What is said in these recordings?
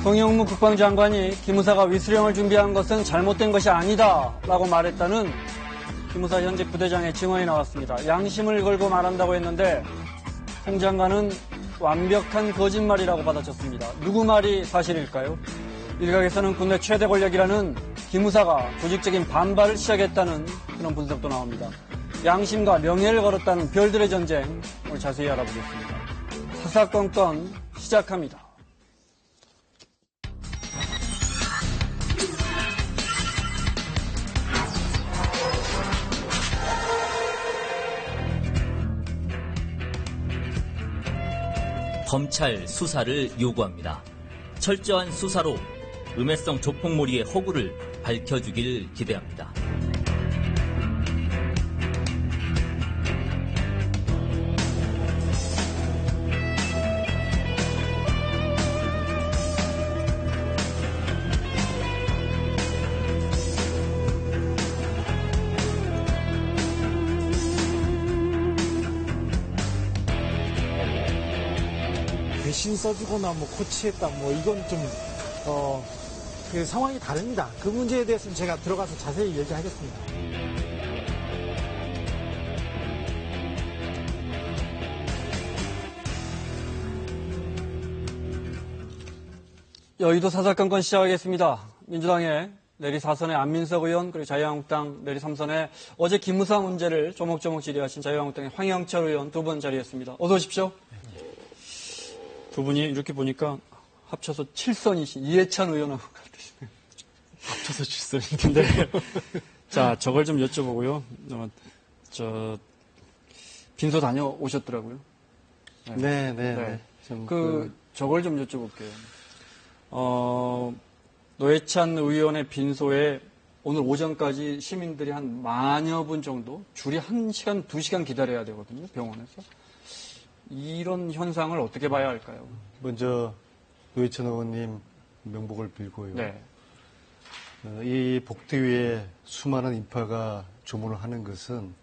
송영무 국방장관이 기무사가 위수령을 준비한 것은 잘못된 것이 아니다 라고 말했다는 기무사 현직 부대장의 증언이 나왔습니다. 양심을 걸고 말한다고 했는데 송 장관은 완벽한 거짓말이라고 받아쳤습니다. 누구 말이 사실일까요? 일각에서는 군대 최대 권력이라는 기무사가 조직적인 반발을 시작했다는 그런 분석도 나옵니다. 양심과 명예를 걸었다는 별들의 전쟁, 오늘 자세히 알아보겠습니다. 사사건건 시작합니다. 검찰 수사를 요구합니다. 철저한 수사로 음해성 조폭몰이의 허구를 밝혀주길 기대합니다. 배신 써주거나 뭐 코치했다 뭐 이건 좀 그 상황이 다릅니다. 그 문제에 대해서는 제가 들어가서 자세히 얘기하겠습니다. 여의도 사사건건 시작하겠습니다. 민주당의 내리 4선의 안민석 의원 그리고 자유한국당 내리 3선의 어제 기무사 문제를 조목조목 질의하신 자유한국당의 황영철 의원 두 분 자리했습니다. 어서 오십시오. 두 분이 이렇게 보니까 합쳐서 7선이신 이해찬 의원하고 같으시네요. 합쳐서 7선인데. 자, 저걸 좀 여쭤보고요. 빈소 다녀오셨더라고요. 네. 저걸 좀 여쭤볼게요. 노회찬 의원의 빈소에 오늘 오전까지 시민들이 한 만여 분 정도 줄이 1시간, 2시간 기다려야 되거든요. 병원에서. 이런 현상을 어떻게 봐야 할까요? 먼저 노회찬 의원님 명복을 빌고요. 네. 이 복대 위에 수많은 인파가 조문을 하는 것은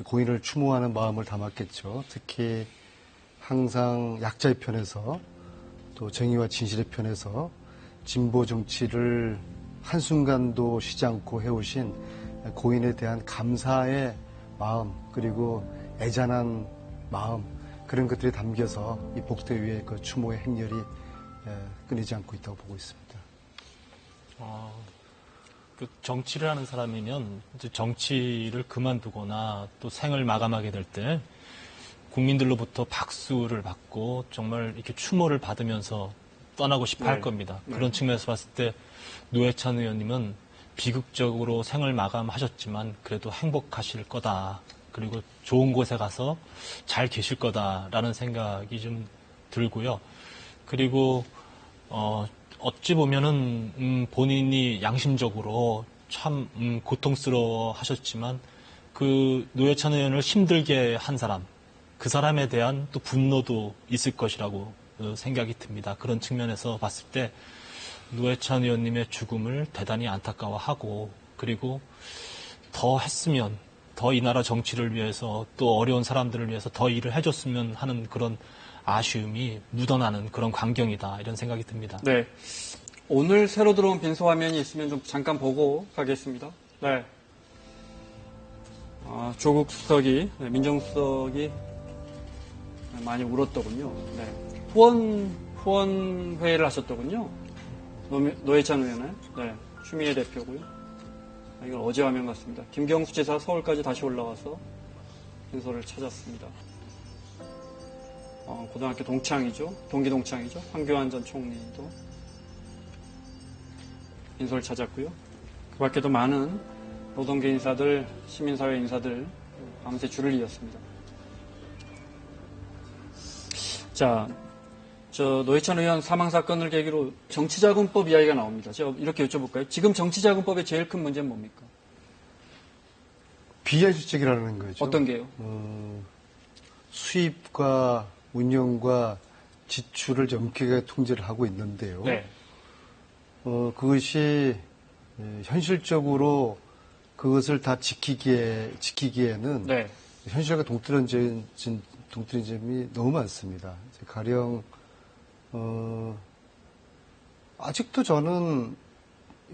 공인을 추모하는 마음을 담았겠죠. 특히 항상 약자의 편에서 또 정의와 진실의 편에서 진보 정치를 한순간도 쉬지 않고 해오신 고인에 대한 감사의 마음 그리고 애잔한 마음 그런 것들이 담겨서 이 복대 위에 그 추모의 행렬이 끊이지 않고 있다고 보고 있습니다. 그 정치를 하는 사람이면 이제 정치를 그만두거나 또 생을 마감하게 될 때 국민들로부터 박수를 받고 정말 이렇게 추모를 받으면서 떠나고 싶어 할 겁니다. 그런 측면에서 봤을 때 노회찬 의원님은 비극적으로 생을 마감하셨지만 그래도 행복하실 거다. 그리고 좋은 곳에 가서 잘 계실 거다라는 생각이 좀 들고요. 그리고 어찌 보면은 본인이 양심적으로 참 고통스러워 하셨지만 그 노회찬 의원을 힘들게 한 사람, 그 사람에 대한 또 분노도 있을 것이라고 생각이 듭니다. 그런 측면에서 봤을 때 노회찬 의원님의 죽음을 대단히 안타까워하고 그리고 더 했으면 더 이 나라 정치를 위해서 또 어려운 사람들을 위해서 더 일을 해줬으면 하는 그런 아쉬움이 묻어나는 그런 광경이다 이런 생각이 듭니다. 네, 오늘 새로 들어온 빈소 화면이 있으면 좀 잠깐 보고 가겠습니다. 네, 조국 수석이 민정수석이 많이 울었더군요. 네, 후원 회의를 하셨더군요. 노회찬 의원의 추미애 대표고요. 이건 어제 화면 같습니다. 김경수 지사 서울까지 다시 올라와서 빈소를 찾았습니다. 고등학교 동창이죠. 동기 동창이죠. 황교안 전 총리도 빈소를 찾았고요. 그 밖에도 많은 노동계 인사들, 시민사회 인사들 밤새 줄을 이었습니다. 자, 노회찬 의원 사망 사건을 계기로 정치자금법 이야기가 나옵니다. 제가 이렇게 여쭤볼까요? 지금 정치자금법의 제일 큰 문제는 뭡니까? 비현실적이라는 거죠. 어떤 게요? 수입과 운영과 지출을 엄격하게 통제를 하고 있는데요. 네. 그것이 현실적으로 그것을 다 지키기에는 네. 현실과 동떨어진 점이 너무 많습니다. 가령 아직도 저는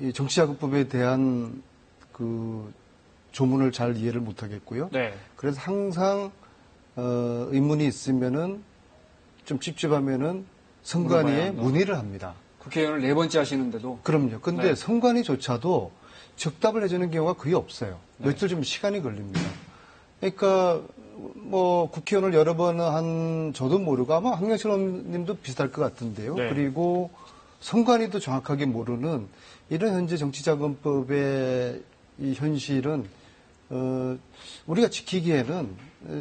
이 정치자금법에 대한 그 조문을 잘 이해를 못하겠고요. 네. 그래서 항상 의문이 있으면은 좀 찝찝하면은 선관위에 물어봐야 문의를 합니다. 국회의원을 4번째 하시는데도 그럼요. 근데 네. 선관위조차도 즉답을 해주는 경우가 거의 없어요. 네. 며칠 좀 시간이 걸립니다. 그러니까 뭐 국회의원을 여러 번 한 저도 모르고 아마 황영철 님도 비슷할 것 같은데요. 네. 그리고 선관위도 정확하게 모르는 이런 현재 정치자금법의 이 현실은 우리가 지키기에는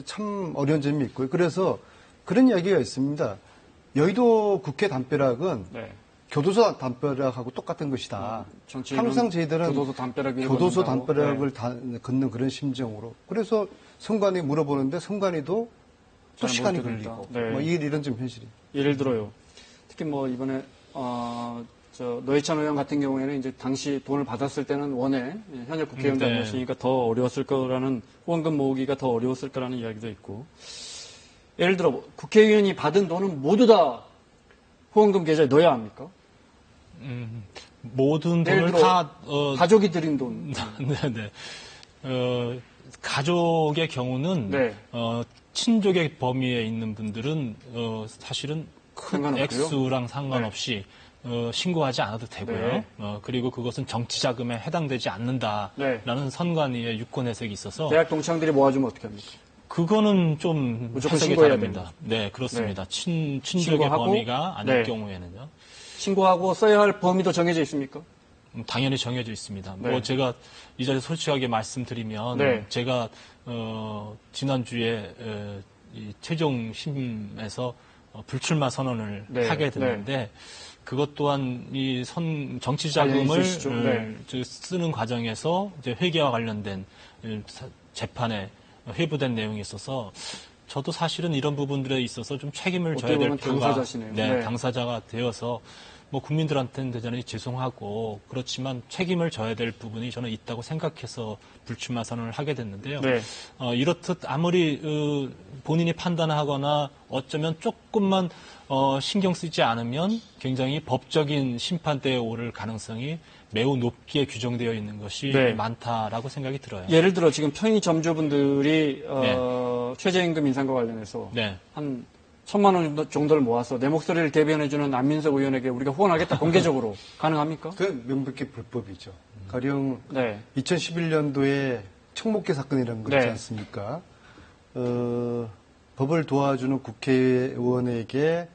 참 어려운 점이 있고요. 그래서 그런 이야기가 있습니다. 여의도 국회 담벼락은 네. 교도소 담벼락하고 똑같은 것이다. 정치인은 항상 저희들은 교도소 담벼락 위를 교도소 걷는다고? 담벼락을 네. 걷는 그런 심정으로. 그래서 선관위 물어보는데 선관위도 또 잘 시간이 못 들으니까. 걸리고. 네. 뭐 이런 좀 현실이. 예를 들어요. 특히 뭐 이번에 노회찬 의원 같은 경우에는 이제 당시 돈을 받았을 때는 원외 현역 국회의원 네. 잘못이니까 더 어려웠을 거라는 후원금 모으기가 더 어려웠을 거라는 이야기도 있고. 예를 들어 국회의원이 받은 돈은 모두 다 후원금 계좌에 넣어야 합니까? 모든 예를 돈을 들어 다 가족이 드린 돈. 네네. 가족의 경우는 네. 친족의 범위에 있는 분들은 사실은 큰 상관없고요. 액수랑 상관없이 신고하지 않아도 되고요. 네. 그리고 그것은 정치자금에 해당되지 않는다라는 선관위의 유권 해석이 있어서 대학 동창들이 모아주면 어떻게 합니까? 그거는 좀 무조건 해석이 신고해야 다릅니다. 네, 그렇습니다. 친족의 신고하고, 범위가 아닐 네. 경우에는요. 신고하고 써야 할 범위도 정해져 있습니다. 당연히 정해져 있습니다. 네. 뭐 제가 이 자리에 솔직하게 말씀드리면 네. 제가 지난주에 이 최종 심에서 불출마 선언을 네. 하게 됐는데 그것 또한 이 정치 관련이 자금을 있으시죠? 네. 쓰는 과정에서 이제 회계와 관련된 재판에 회부된 내용이 있어서 저도 사실은 이런 부분들에 있어서 좀 책임을 져야 될 보면 필요가 당사자시네요. 네. 당사자가 되어서 뭐 국민들한테는 대단히 죄송하고 그렇지만 책임을 져야 될 부분이 저는 있다고 생각해서 불출마 선언을 하게 됐는데요. 네. 이렇듯 아무리 본인이 판단하거나 어쩌면 조금만 신경 쓰지 않으면 굉장히 법적인 심판대에 오를 가능성이 매우 높게 규정되어 있는 것이 네. 많다라고 생각이 들어요. 예를 들어 지금 편의점주분들이 최저임금 인상과 관련해서 네. 한 1,000만 원 정도를 모아서 내 목소리를 대변해주는 안민석 의원에게 우리가 후원하겠다 공개적으로 가능합니까? 그 명백히 불법이죠. 가령 네. 2011년도에 청목계 사건이라는 거 있지 네. 않습니까? 법을 도와주는 국회의원에게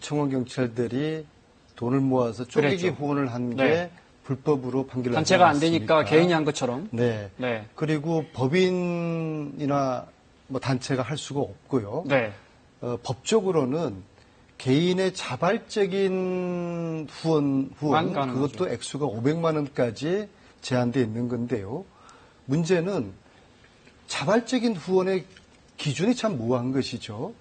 청원 경찰들이 돈을 모아서 쪼개기 그랬죠. 후원을 한 게 네. 불법으로 판결을 단체가 하지 안 되니까 않았습니까? 개인이 한 것처럼. 네. 네. 그리고 법인이나 뭐 단체가 할 수가 없고요. 네. 법적으로는 개인의 자발적인 후원 가능하죠. 그것도 액수가 500만 원까지 제한되어 있는 건데요. 문제는 자발적인 후원의 기준이 참 모호한 것이죠.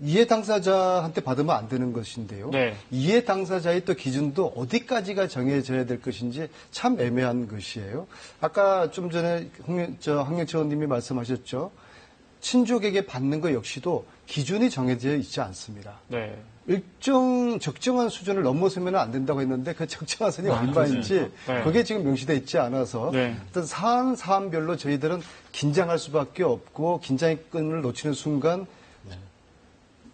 이해 당사자한테 받으면 안 되는 것인데요. 네. 이해 당사자의 또 기준도 어디까지가 정해져야 될 것인지 참 애매한 것이에요. 아까 좀 전에 황영철 의원님이 말씀하셨죠. 친족에게 받는 것 역시도 기준이 정해져 있지 않습니다. 네. 적정한 수준을 넘어서면 안 된다고 했는데 그 적정한 선이 얼마인지 네. 그게 지금 명시되어 있지 않아서 네. 어떤 사안별로 저희들은 긴장할 수밖에 없고 긴장의 끈을 놓치는 순간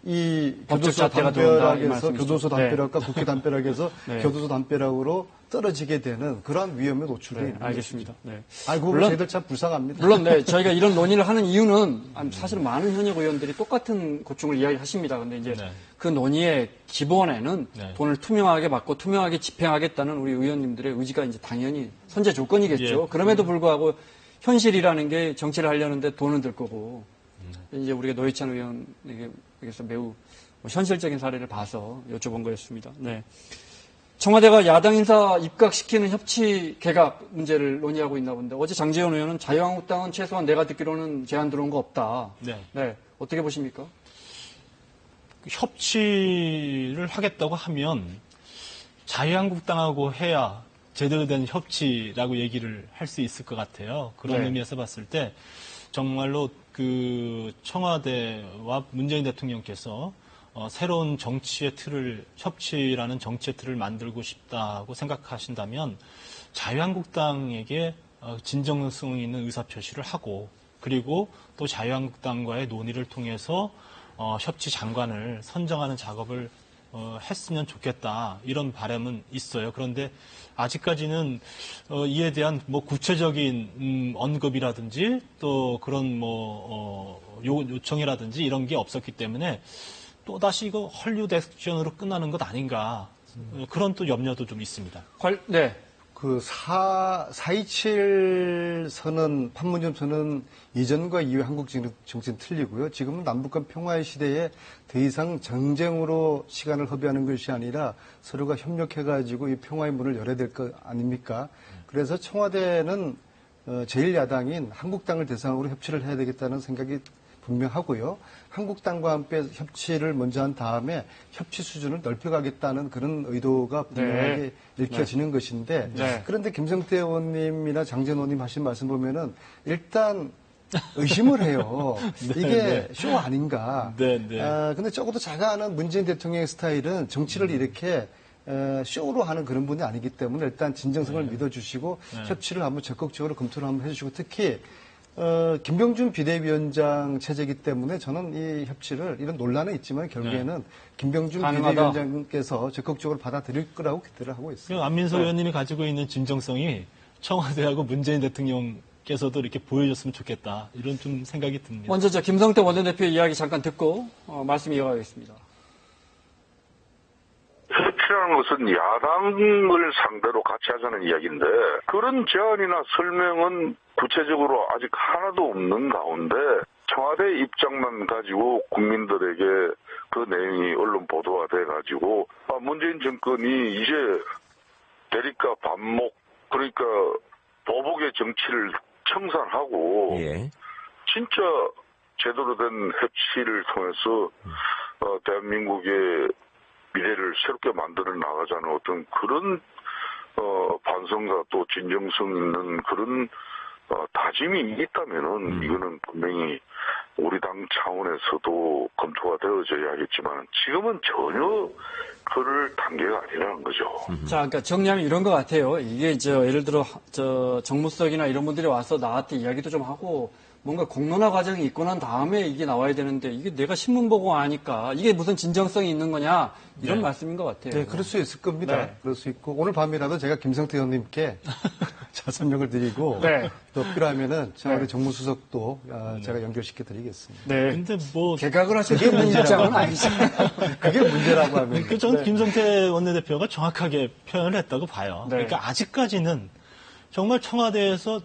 이 법적 교도소 잣대가 들어온다, 이 담벼락에서 말씀이시죠? 교도소 네. 담벼락과 국회 담벼락에서 네. 교도소 담벼락으로 떨어지게 되는 그러한 위험에 노출돼 네. 있는 알겠습니다. 네. 것이죠. 아이고 물론- 저희들 참 불쌍합니다. 물론 네, 저희가 이런 논의를 하는 이유는 사실 많은 현역 의원들이 똑같은 고충을 이야기하십니다. 근데 이제 네. 그 논의의 기본에는 네. 돈을 투명하게 받고 투명하게 집행하겠다는 우리 의원님들의 의지가 이제 당연히 선제 조건이겠죠. 예. 그럼에도 불구하고 현실이라는 게 정치를 하려는데 돈은 들 거고 이제 우리가 노회찬 의원에게서 매우 현실적인 사례를 봐서 여쭤본 거였습니다. 네. 청와대가 야당 인사 입각시키는 협치 개각 문제를 논의하고 있나 본데 어제 장제원 의원은 자유한국당은 최소한 내가 듣기로는 제안 들어온 거 없다. 네. 네. 어떻게 보십니까? 협치를 하겠다고 하면 자유한국당하고 해야 제대로 된 협치라고 얘기를 할 수 있을 것 같아요. 그런 네. 의미에서 봤을 때 정말로 그 청와대와 문재인 대통령께서 새로운 정치의 틀을, 협치라는 정치의 틀을 만들고 싶다고 생각하신다면 자유한국당에게 진정성 있는 의사표시를 하고, 그리고 또 자유한국당과의 논의를 통해서 협치 장관을 선정하는 작업을 했으면 좋겠다, 이런 바람은 있어요. 그런데 아직까지는 이에 대한 뭐 구체적인 언급이라든지 또 그런 요청이라든지 이런 게 없었기 때문에 또다시 이거 헐리우드 액션으로 끝나는 것 아닌가, 그런 또 염려도 좀 있습니다. 네. 그 4.27 선언, 판문점 선언 이전과 이후의 한국 정치는 틀리고요. 지금은 남북 간 평화의 시대에 더 이상 정쟁으로 시간을 허비하는 것이 아니라 서로가 협력해가지고 이 평화의 문을 열어야 될 것 아닙니까? 그래서 청와대는 제1야당인 한국당을 대상으로 협치를 해야 되겠다는 생각이 분명하고요. 한국당과 함께 협치를 먼저 한 다음에 협치 수준을 넓혀가겠다는 그런 의도가 분명하게 읽혀지는 것인데, 그런데 김성태 의원님이나 장재원 의원님 하신 말씀 보면은 일단 의심을 해요. 이게 쇼 아닌가. 근데 적어도 제가 아는 문재인 대통령의 스타일은 정치를 이렇게 쇼로 하는 그런 분이 아니기 때문에 일단 진정성을 믿어주시고 협치를 한번 적극적으로 검토를 한번 해주시고, 특히 김병준 비대위원장 체제이기 때문에 저는 이 협치를, 이런 논란은 있지만 결국에는 김병준 비대위원장께서 적극적으로 받아들일 거라고 기대를 하고 있습니다. 안민석 의원님이 가지고 있는 진정성이 청와대하고 문재인 대통령께서도 이렇게 보여줬으면 좋겠다, 이런 좀 생각이 듭니다. 먼저 김성태 원내대표의 이야기 잠깐 듣고 말씀 이어가겠습니다. 협치라는 것은 야당을 상대로 같이 하자는 이야기인데, 그런 제안이나 설명은 구체적으로 아직 하나도 없는 가운데 청와대 입장만 가지고 국민들에게 그 내용이 언론 보도가 돼가지고 문재인 정권이 이제 대립과 반목, 그러니까 보복의 정치를 청산하고 진짜 제대로 된 협치를 통해서 대한민국의 미래를 새롭게 만들어 나가자는 어떤 그런 반성과 또 진정성 있는 그런 다짐이 있다면은 이거는 분명히 우리 당 차원에서도 검토가 되어져야겠지만 지금은 전혀 그럴 단계가 아니라는 거죠. 자, 그러니까 정리하면 이런 것 같아요. 이게 예를 들어 정무수석이나 이런 분들이 와서 나한테 이야기도 좀 하고 뭔가 공론화 과정이 있고 난 다음에 이게 나와야 되는데, 이게 내가 신문 보고 아니까 이게 무슨 진정성이 있는 거냐, 이런 말씀인 것 같아요. 네, 그럴 수 있을 겁니다. 그럴 수 있고, 오늘 밤이라도 제가 김성태 의원님께 자선명을 드리고 또 필요하면은 청와대 정무수석도 제가 연결시켜 드리겠습니다. 근데 뭐 개각을 하실 게 문제는 아니잖아요. 그게 문제라고 하면. 저는 김성태 원내대표가 정확하게 표현을 했다고 봐요. 그러니까 아직까지는 정말 청와대에서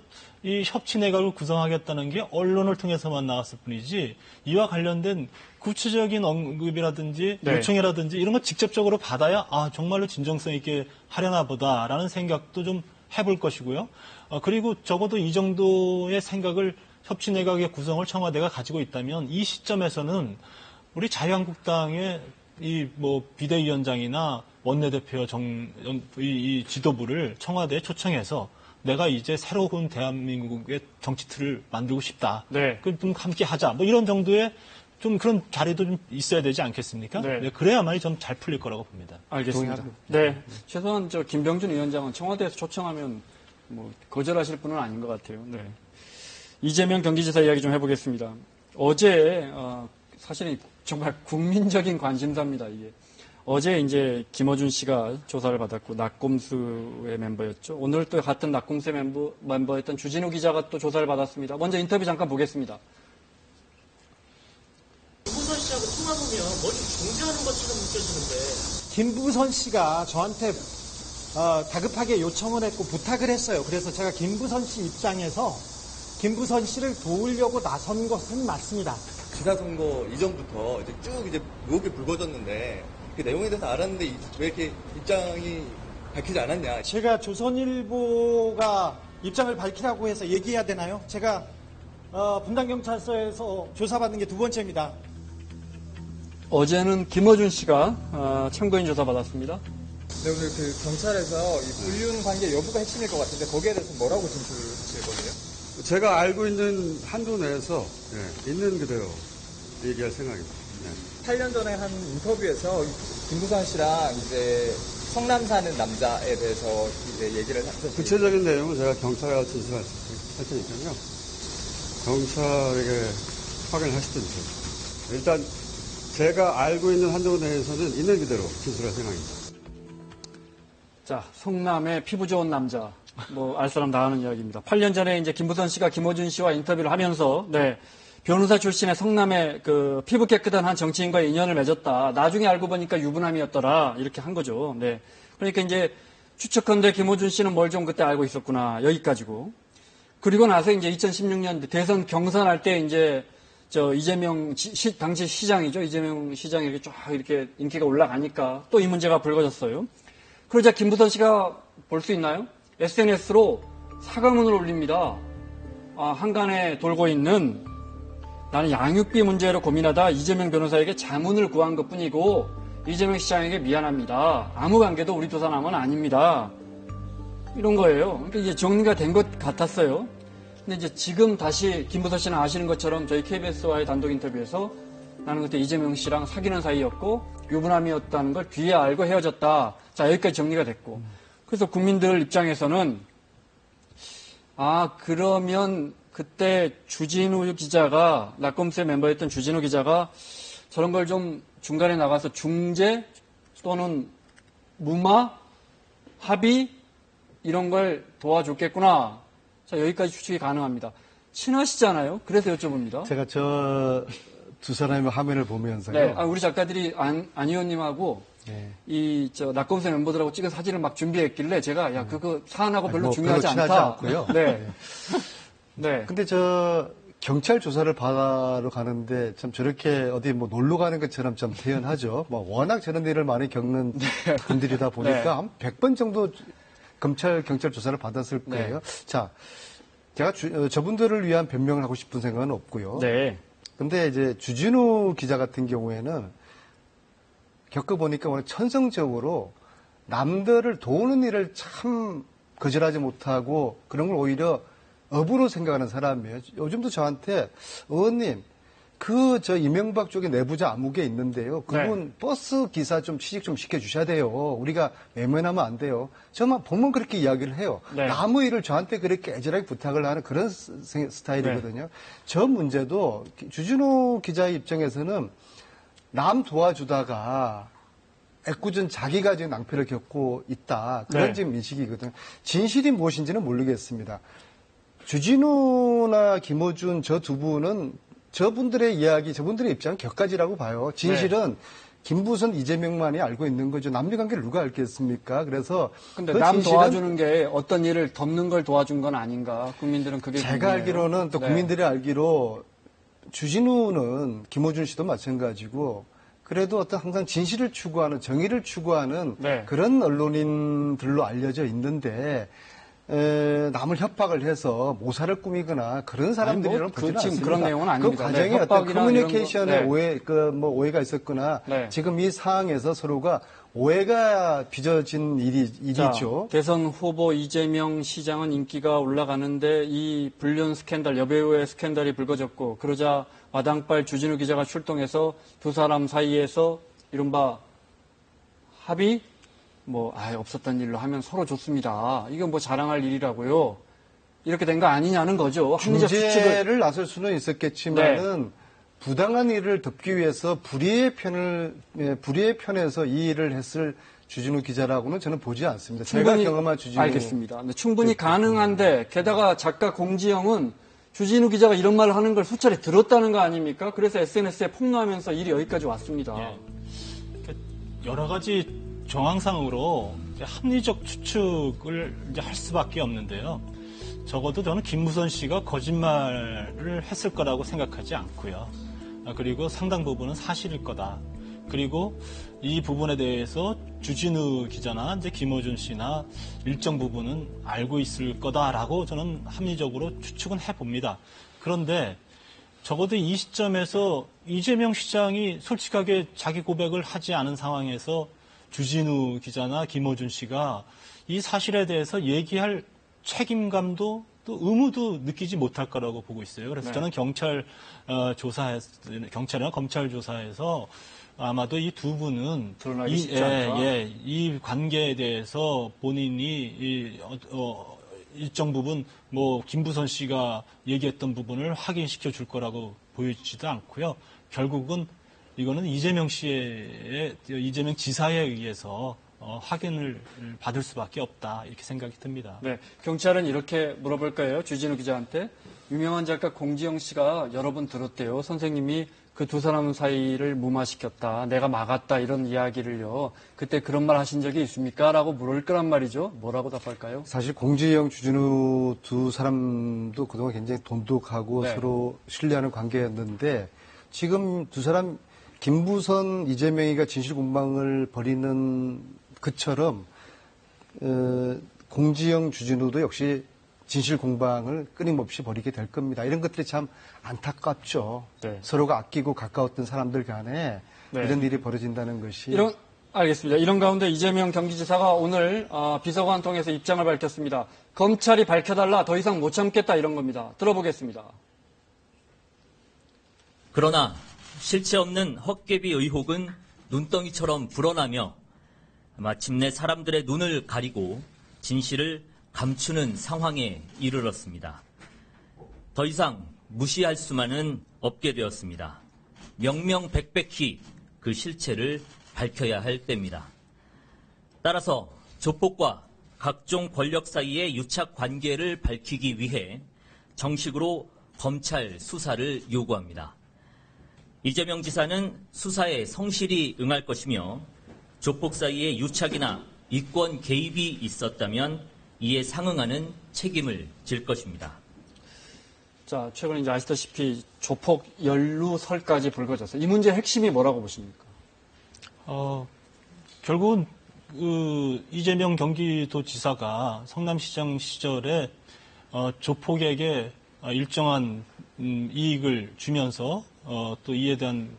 이 협치 내각을 구성하겠다는 게 언론을 통해서만 나왔을 뿐이지, 이와 관련된 구체적인 언급이라든지 요청이라든지 이런 거 직접적으로 받아야 정말로 진정성 있게 하려나 보다라는 생각도 좀 해볼 것이고요. 그리고 적어도 이 정도의 생각을, 협치 내각의 구성을 청와대가 가지고 있다면 이 시점에서는 우리 자유한국당의 이 비대위원장이나 원내대표 이 지도부를 청와대에 초청해서 내가 이제 새로운 대한민국의 정치 틀을 만들고 싶다. 좀 함께 하자. 이런 정도의 좀 그런 자리도 좀 있어야 되지 않겠습니까? 그래야만이 좀 잘 풀릴 거라고 봅니다. 알겠습니다. 최소한 김병준 위원장은 청와대에서 초청하면 거절하실 분은 아닌 것 같아요. 이재명 경기지사 이야기 좀 해보겠습니다. 어제 사실은 정말 국민적인 관심사입니다. 이게. 어제 이제 김어준 씨가 조사를 받았고 낙곰수의 멤버였죠. 오늘 또 같은 낙곰수의 멤버였던 주진우 기자가 또 조사를 받았습니다. 먼저 인터뷰 잠깐 보겠습니다. 김부선 씨하고 통화 보면 머리 중재하는 것처럼 느껴지는데. 김부선 씨가 저한테 다급하게 요청을 했고 부탁을 했어요. 그래서 제가 김부선 씨 입장에서 김부선 씨를 도우려고 나선 것은 맞습니다. 지자선거 이전부터 이제 쭉 의혹이 불거졌는데 그 내용에 대해서 알았는데 왜 이렇게 입장이 밝히지 않았냐. 제가 조선일보가 입장을 밝히라고 해서 얘기해야 되나요? 제가 분당경찰서에서 조사받는 게 두 번째입니다. 어제는 김어준 씨가 참고인 조사 받았습니다. 네, 오늘 경찰에서 이 불륜 관계 여부가 핵심일 것 같은데 거기에 대해서 뭐라고 진술하실 거예요? 제가 알고 있는 한도 내에서 있는 그대로 얘기할 생각입니다. 8년 전에 한 인터뷰에서 김부선 씨랑 이제 성남 사는 남자에 대해서 이제 얘기를 하셨어요. 구체적인 내용은 제가 경찰에 가서 진술할 테니까요. 경찰에게 확인을 하시든지. 일단 제가 알고 있는 한도 내에서는 있는 그대로 진술할 생각입니다. 자, 성남의 피부 좋은 남자. 뭐, 알 사람 다 아는 이야기입니다. 8년 전에 이제 김부선 씨가 김어준 씨와 인터뷰를 하면서, 네, 변호사 출신의 성남의 그 피부 깨끗한 한 정치인과의 인연을 맺었다. 나중에 알고 보니까 유부남이었더라. 이렇게 한 거죠. 네. 그러니까 이제 추측컨대 김어준 씨는 뭘 좀 그때 알고 있었구나. 여기까지고. 그리고 나서 이제 2016년 대선 경선할 때 이제 이재명 당시 시장이죠. 이재명 시장이 이렇게 쫙 이렇게 인기가 올라가니까 또 이 문제가 불거졌어요. 그러자 김부선 씨가 볼 수 있나요? SNS로 사과문을 올립니다. 한간에 돌고 있는 나는 양육비 문제로 고민하다 이재명 변호사에게 자문을 구한 것뿐이고 이재명 시장에게 미안합니다. 아무 관계도 우리 두 사람은 아닙니다. 이런 거예요. 그러니까 이제 정리가 된 것 같았어요. 근데 이제 지금 다시 김부선 씨는 아시는 것처럼 저희 KBS와의 단독 인터뷰에서 나는 그때 이재명 씨랑 사귀는 사이였고 유부남이었다는 걸 뒤에 알고 헤어졌다. 자, 여기까지 정리가 됐고. 그래서 국민들 입장에서는 그러면 그때 주진우 기자가 낙검수의 멤버였던 주진우 기자가 저런 걸 좀 중간에 나가서 중재 또는 무마, 합의 이런 걸 도와줬겠구나. 자, 여기까지 추측이 가능합니다. 친하시잖아요. 그래서 여쭤봅니다. 제가 저 두 사람의 화면을 보면서요. 네, 우리 작가들이 안 의원님하고 낙검수 멤버들하고 찍은 사진을 막 준비했길래 제가 그거 사안하고 별로 중요하지 별로 친하지 않다. 않고요. 네. 네. 근데 경찰 조사를 받으러 가는데 참 저렇게 어디 뭐 놀러 가는 것처럼 좀 대연하죠. 뭐 워낙 저런 일을 많이 겪는 분들이다 보니까 네. 한 100번 정도 경찰 조사를 받았을 거예요. 네. 자, 제가 저분들을 위한 변명을 하고 싶은 생각은 없고요. 네. 근데 이제 주진우 기자 같은 경우에는 겪어보니까 오늘 천성적으로 남들을 도우는 일을 참 거절하지 못하고 그런 걸 오히려 업으로 생각하는 사람이에요. 요즘도 저한테 의원님 이명박 쪽에 내부자 아무개 있는데요. 그분 버스 기사 좀 취직 좀 시켜주셔야 돼요. 우리가 외면하면 안 돼요. 저만 보면 그렇게 이야기를 해요. 네. 아무 일을 저한테 그렇게 애절하게 부탁을 하는 그런 스타일이거든요. 네. 저 문제도 주진우 기자의 입장에서는 남 도와주다가 애꿎은 자기가 지금 낭패를 겪고 있다. 그런 네. 지금 인식이거든요. 진실이 무엇인지는 모르겠습니다. 주진우나 김어준 저 두 분은 저분들의 이야기, 저분들의 입장은 격가지라고 봐요. 진실은 김부선, 이재명만이 알고 있는 거죠. 남녀 관계를 누가 알겠습니까? 그래서 근데 남 도와주는 게 어떤 일을 덮는 걸 도와준 건 아닌가? 국민들은 그게 제가 궁금해요. 알기로는 또 국민들이 알기로 주진우는 김어준 씨도 마찬가지고 그래도 어떤 항상 진실을 추구하는 정의를 추구하는 그런 언론인들로 알려져 있는데 남을 협박을 해서 모사를 꾸미거나 그런 사람들이랑 보지는 않습니다. 그런 내용은 아닙니다. 그 과정에 어떤 커뮤니케이션에 오해가 있었거나 지금 이 상황에서 서로가 오해가 빚어진 일이죠. 대선 후보 이재명 시장은 인기가 올라가는데 이 불륜 스캔들, 여배우의 스캔들이 불거졌고 그러자 마당발 주진우 기자가 출동해서 두 사람 사이에서 이른바 합의? 없었던 일로 하면 서로 좋습니다. 이건 자랑할 일이라고요. 이렇게 된 거 아니냐는 거죠. 중재를 나설 수는 있었겠지만은 부당한 일을 덮기 위해서 불의의 편에서 이 일을 했을 주진우 기자라고는 저는 보지 않습니다. 제가 경험한 주진우. 알겠습니다. 충분히 가능한데 게다가 작가 공지영은 주진우 기자가 이런 말을 하는 걸 수차례 들었다는 거 아닙니까? 그래서 SNS에 폭로하면서 일이 여기까지 왔습니다. 여러 가지 정황상으로 합리적 추측을 할 수밖에 없는데요. 적어도 저는 김부선 씨가 거짓말을 했을 거라고 생각하지 않고요. 그리고 상당 부분은 사실일 거다. 그리고 이 부분에 대해서 주진우 기자나 김어준 씨나 일정 부분은 알고 있을 거다라고 저는 합리적으로 추측은 해봅니다. 그런데 적어도 이 시점에서 이재명 시장이 솔직하게 자기 고백을 하지 않은 상황에서 주진우 기자나 김어준 씨가 이 사실에 대해서 얘기할 책임감도 또 의무도 느끼지 못할 거라고 보고 있어요. 그래서 네. 저는 경찰이나 검찰 조사에서 아마도 이 두 분은 드러나기 쉽지 않다. 이 관계에 대해서 본인이 일정 부분 뭐 김부선 씨가 얘기했던 부분을 확인시켜 줄 거라고 보여지지도 않고요. 결국은 이거는 이재명 지사에 의해서 확인을 받을 수밖에 없다 이렇게 생각이 듭니다. 네, 경찰은 이렇게 물어볼 거예요. 주진우 기자한테. 유명한 작가 공지영 씨가 여러 번 들었대요. 선생님이 그 두 사람 사이를 무마시켰다. 내가 막았다. 이런 이야기를요. 그때 그런 말 하신 적이 있습니까? 라고 물을 거란 말이죠. 뭐라고 답할까요? 사실 공지영, 주진우 두 사람도 그동안 굉장히 돈독하고 네. 서로 신뢰하는 관계였는데 지금 두 사람 김부선, 이재명이가 진실 공방을 벌이는 그처럼 공지영, 주진우도 역시 진실 공방을 끊임없이 벌이게 될 겁니다. 이런 것들이 참 안타깝죠. 네. 서로가 아끼고 가까웠던 사람들 간에 네. 이런 일이 벌어진다는 것이 알겠습니다. 이런 가운데 이재명 경기지사가 오늘 비서관 통해서 입장을 밝혔습니다. 검찰이 밝혀달라, 더 이상 못 참겠다, 이런 겁니다. 들어보겠습니다. 그러나 실체 없는 헛개비 의혹은 눈덩이처럼 불어나며 마침내 사람들의 눈을 가리고 진실을 감추는 상황에 이르렀습니다. 더 이상 무시할 수만은 없게 되었습니다. 명명백백히 그 실체를 밝혀야 할 때입니다. 따라서 조폭과 각종 권력 사이의 유착 관계를 밝히기 위해 정식으로 검찰 수사를 요구합니다. 이재명 지사는 수사에 성실히 응할 것이며 조폭 사이의 유착이나 이권 개입이 있었다면 이에 상응하는 책임을 질 것입니다. 자, 최근에 이제 아시다시피 조폭 연루설까지 불거졌어요. 이 문제의 핵심이 뭐라고 보십니까? 결국은 이재명 경기도지사가 성남시장 시절에 조폭에게 일정한 이익을 주면서 또 이에 대한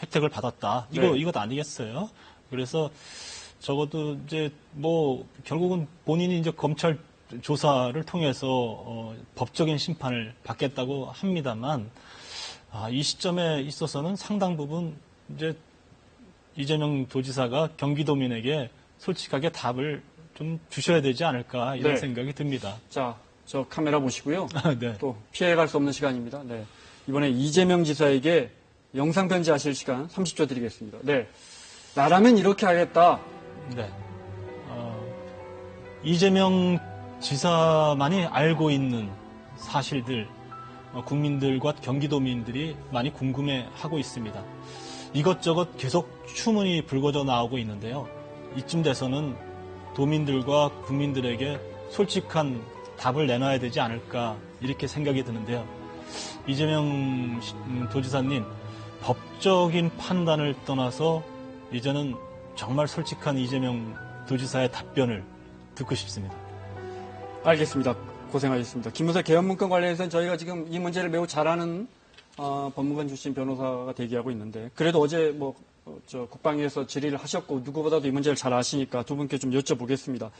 혜택을 받았다. 이것 아니겠어요? 그래서 적어도 이제 결국은 본인이 이제 검찰 조사를 통해서 법적인 심판을 받겠다고 합니다만 이 시점에 있어서는 상당 부분 이제 이재명 도지사가 경기도민에게 솔직하게 답을 좀 주셔야 되지 않을까 이런 생각이 듭니다. 자, 저 카메라 보시고요. 네. 또 피해갈 수 없는 시간입니다. 네. 이번에 이재명 지사에게 영상 편지하실 시간 30초 드리겠습니다. 네. 나라면 이렇게 하겠다. 네. 이재명 지사만이 알고 있는 사실들, 국민들과 경기도민들이 많이 궁금해하고 있습니다. 이것저것 계속 추문이 불거져 나오고 있는데요. 이쯤 돼서는 도민들과 국민들에게 솔직한 답을 내놔야 되지 않을까 이렇게 생각이 드는데요. 이재명 도지사님, 법적인 판단을 떠나서 이제는 정말 솔직한 이재명 도지사의 답변을 듣고 싶습니다. 알겠습니다. 고생하셨습니다. 김무사 개헌문건 관련해서는 저희가 지금 이 문제를 매우 잘 아는 법무관 출신 변호사가 대기하고 있는데 그래도 어제 국방위에서 질의를 하셨고 누구보다도 이 문제를 잘 아시니까 두 분께 좀 여쭤보겠습니다.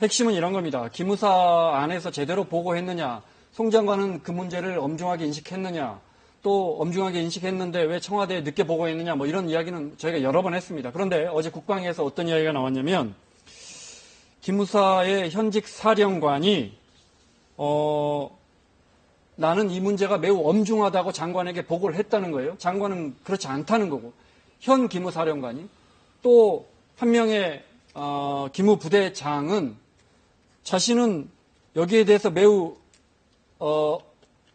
핵심은 이런 겁니다. 김무사 안에서 제대로 보고했느냐, 송 장관은 그 문제를 엄중하게 인식했느냐, 또 엄중하게 인식했는데 왜 청와대에 늦게 보고했느냐, 이런 이야기는 저희가 여러 번 했습니다. 그런데 어제 국방위에서 어떤 이야기가 나왔냐면 김무사의 현직 사령관이 나는 이 문제가 매우 엄중하다고 장관에게 보고를 했다는 거예요. 장관은 그렇지 않다는 거고 현 기무사령관이 또 한 명의 기무부대장은 자신은 여기에 대해서 매우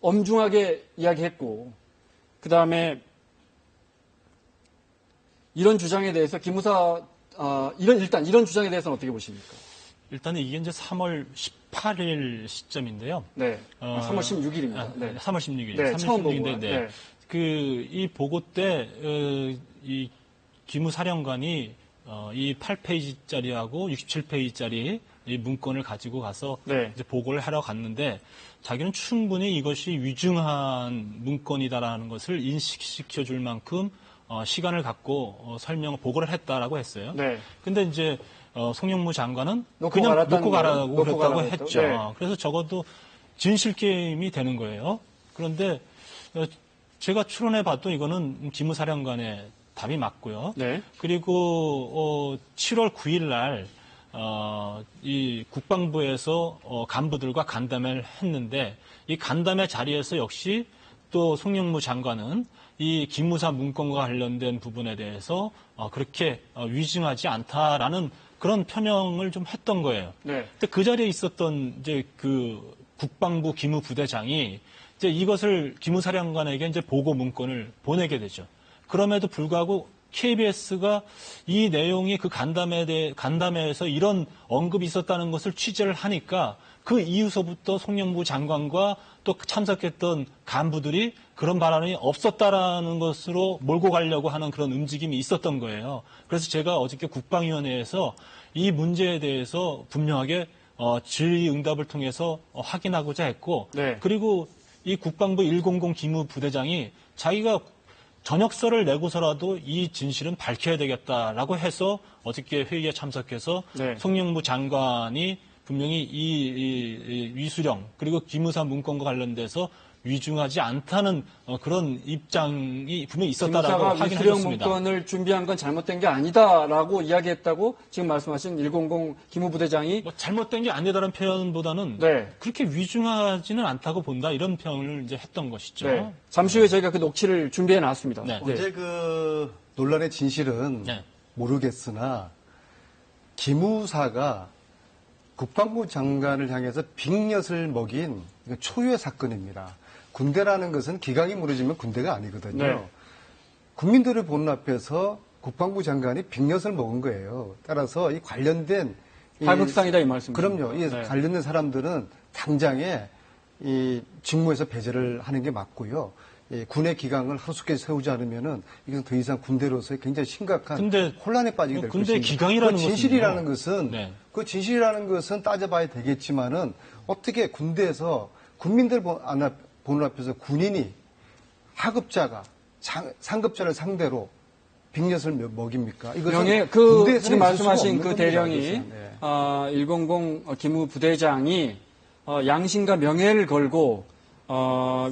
엄중하게 이야기했고 그 다음에 이런 주장에 대해서 이런 주장에 대해서는 어떻게 보십니까? 일단 이게 이제 3월 18일 시점인데요. 네. 3월 16일입니다. 네. 3월 16일. 네, 3월 처음 16일인데, 네. 이 보고 때, 이 기무사령관이, 이 8페이지짜리하고 67페이지짜리 이 문건을 가지고 가서 이제 보고를 하러 갔는데, 자기는 충분히 이것이 위중한 문건이다라는 것을 인식시켜 줄 만큼, 시간을 갖고 보고를 했다라고 했어요. 네. 근데 이제, 송영무 장관은 놓고 그냥 가라고 놓고 가라고 그랬다고 했죠. 네. 그래서 적어도 진실 게임이 되는 거예요. 그런데 제가 추론해 봤던 이거는 기무사령관의 답이 맞고요. 네. 그리고 7월 9일 날 이 국방부에서 간부들과 간담회를 했는데 이 간담회 자리에서 역시 또 송영무 장관은 이 기무사 문건과 관련된 부분에 대해서 그렇게 위증하지 않다라는 그런 편형을 좀 했던 거예요. 네. 근데 그 자리에 있었던 이제 그 국방부 기무부대장이 이제 이것을 기무사령관에게 이제 보고 문건을 보내게 되죠. 그럼에도 불구하고 KBS가 이 내용이 그 간담회에서 이런 언급이 있었다는 것을 취재를 하니까 그 이후서부터 송영무 장관과 또 참석했던 간부들이 그런 발언이 없었다라는 것으로 몰고 가려고 하는 그런 움직임이 있었던 거예요. 그래서 제가 어저께 국방위원회에서 이 문제에 대해서 분명하게 질의응답을 통해서 확인하고자 했고, 네. 그리고 이 국방부 100 기무부대장이 자기가 전역서를 내고서라도 이 진실은 밝혀야 되겠다라고 해서 어저께 회의에 참석해서 네. 송영무 장관이 분명히 이 위수령 그리고 기무사 문건과 관련돼서 위중하지 않다는 그런 입장이 분명히 있었다라고 기무사가 확인해 위수령 줬습니다. 문건을 준비한 건 잘못된 게 아니다라고 이야기했다고 지금 말씀하신 100 기무부대장이 뭐 잘못된 게 아니다라는 표현보다는 네. 그렇게 위중하지는 않다고 본다 이런 표현을 이제 했던 것이죠. 네. 잠시 후에 저희가 그 녹취를 준비해 놨습니다. 네. 어제 그 논란의 진실은 네. 모르겠으나 기무사가 국방부 장관을 향해서 빅엿을 먹인 초유의 사건입니다. 군대라는 것은 기강이 무너지면 군대가 아니거든요. 네. 국민들을 보는 앞에서 국방부 장관이 빅엿을 먹은 거예요. 따라서 이 관련된 하극상이다 이 말씀이죠. 그럼요. 이 네. 관련된 사람들은 당장에 이 직무에서 배제를 하는 게 맞고요. 이 군의 기강을 하루속히 세우지 않으면은 이건 더 이상 군대로서의 굉장히 심각한 근데 혼란에 빠지게 될 군대 것입니다. 기강이라는 그 진실이라는 것은요. 것은 네. 그 진실이라는 것은 따져봐야 되겠지만은 어떻게 군대에서 국민들 보는 앞에서 군인이 하급자가 상급자를 상대로 빅엿을 먹입니까? 이것은 명예 그 군대에서는 지금 있을 수가 말씀하신 없는 그 겁니다, 대령이 이것은. 네. 100 기무부대장이 양심과 명예를 걸고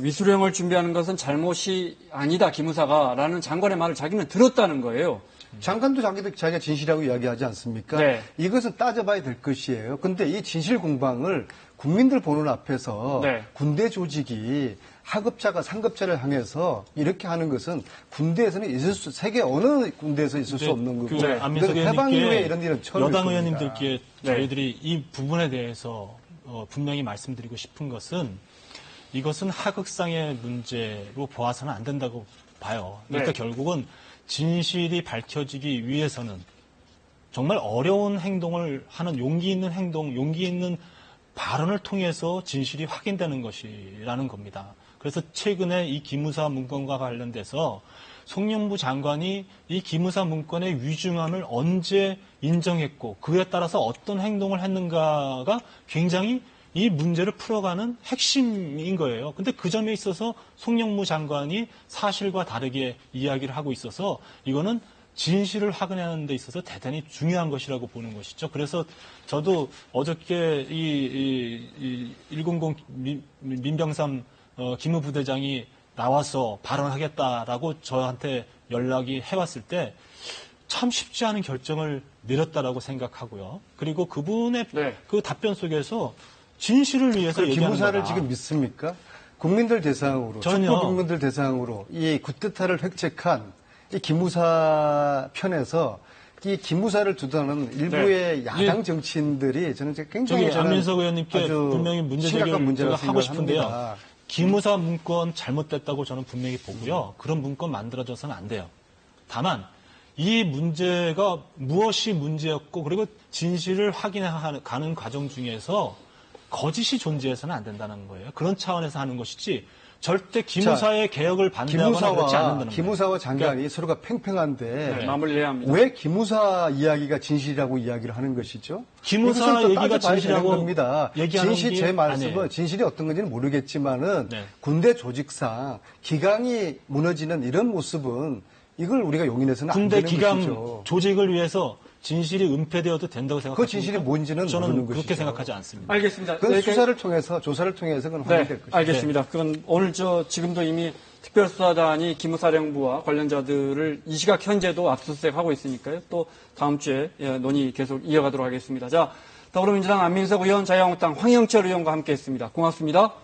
위수령을 준비하는 것은 잘못이 아니다 기무사가라는 장관의 말을 자기는 들었다는 거예요. 장관도 자기가 진실이라고 이야기하지 않습니까? 네. 이것은 따져봐야 될 것이에요. 근데 이 진실 공방을 국민들 보는 앞에서 네. 군대 조직이 하급자가 상급자를 향해서 이렇게 하는 것은 군대에서는 세계 어느 군대에서 있을 수 없는 거고 그 안민석 해방 이후에 의원님께 이런 일은 처음일 여당 겁니다. 의원님들께 네. 저희들이 이 부분에 대해서 분명히 말씀드리고 싶은 것은 이것은 하극상의 문제로 보아서는 안 된다고 봐요. 그러니까 네. 결국은 진실이 밝혀지기 위해서는 정말 어려운 행동을 하는 용기 있는 행동, 용기 있는 발언을 통해서 진실이 확인되는 것이라는 겁니다. 그래서 최근에 이 기무사 문건과 관련돼서 송영무 장관이 이 기무사 문건의 위중함을 언제 인정했고 그에 따라서 어떤 행동을 했는가가 굉장히 이 문제를 풀어가는 핵심인 거예요. 근데 그 점에 있어서 송영무 장관이 사실과 다르게 이야기를 하고 있어서 이거는 진실을 확인하는 데 있어서 대단히 중요한 것이라고 보는 것이죠. 그래서 저도 어저께 이 100 민병삼 기무부대장이 나와서 발언하겠다라고 저한테 연락이 해왔을 때 참 쉽지 않은 결정을 내렸다라고 생각하고요. 그리고 그분의 네. 그 답변 속에서 진실을 위해서 얘기하는 기무사를 거다. 지금 믿습니까? 국민들 대상으로, 전혀. 촛불 국민들 대상으로 이 쿠데타를 획책한 이 기무사 편에서 이 기무사를 두둔하는 일부의 야당 정치인들이 저는 굉장히 저기 안민석 의원님께 아주 분명히 문제 심각한 제기를 문제라고 제가 하고 싶은데요. 생각합니다. 기무사 문건 잘못됐다고 저는 분명히 보고요. 그런 문건 만들어져서는 안 돼요. 다만 이 문제가 무엇이 문제였고 그리고 진실을 확인해 가는 과정 중에서 거짓이 존재해서는 안 된다는 거예요. 그런 차원에서 하는 것이지 절대 기무사의 개혁을 반대하거나 그렇지 않는다는 거예요. 기무사와 장관이 서로가 팽팽한데 네, 마무리해야 합니다. 왜 기무사 이야기가 진실이라고 이야기를 하는 것이죠? 기무사 이것은 또 얘기가 따져봐야 진실이라고 되는 겁니다. 얘기하는 진실 게 제 말씀은 아니에요. 진실이 어떤 건지는 모르겠지만은 네. 군대 조직상 기강이 무너지는 이런 모습은 이걸 우리가 용인해서는 안 군대 되는 기강 것이죠. 조직을 위해서 진실이 은폐되어도 된다고 생각합니다. 그 진실이 뭔지는 저는 모르는 그렇게 것이죠. 생각하지 않습니다. 알겠습니다. 그건 이렇게- 수사를 통해서 조사를 통해서 그건 확인될 것이죠. 알겠습니다. 그건 오늘 지금도 이미 특별수사단이 기무사령부와 관련자들을 이 시각 현재도 압수수색하고 있으니까요. 또 다음 주에 논의 계속 이어가도록 하겠습니다. 자, 더불어민주당 안민석 의원, 자유한국당 황영철 의원과 함께했습니다. 고맙습니다.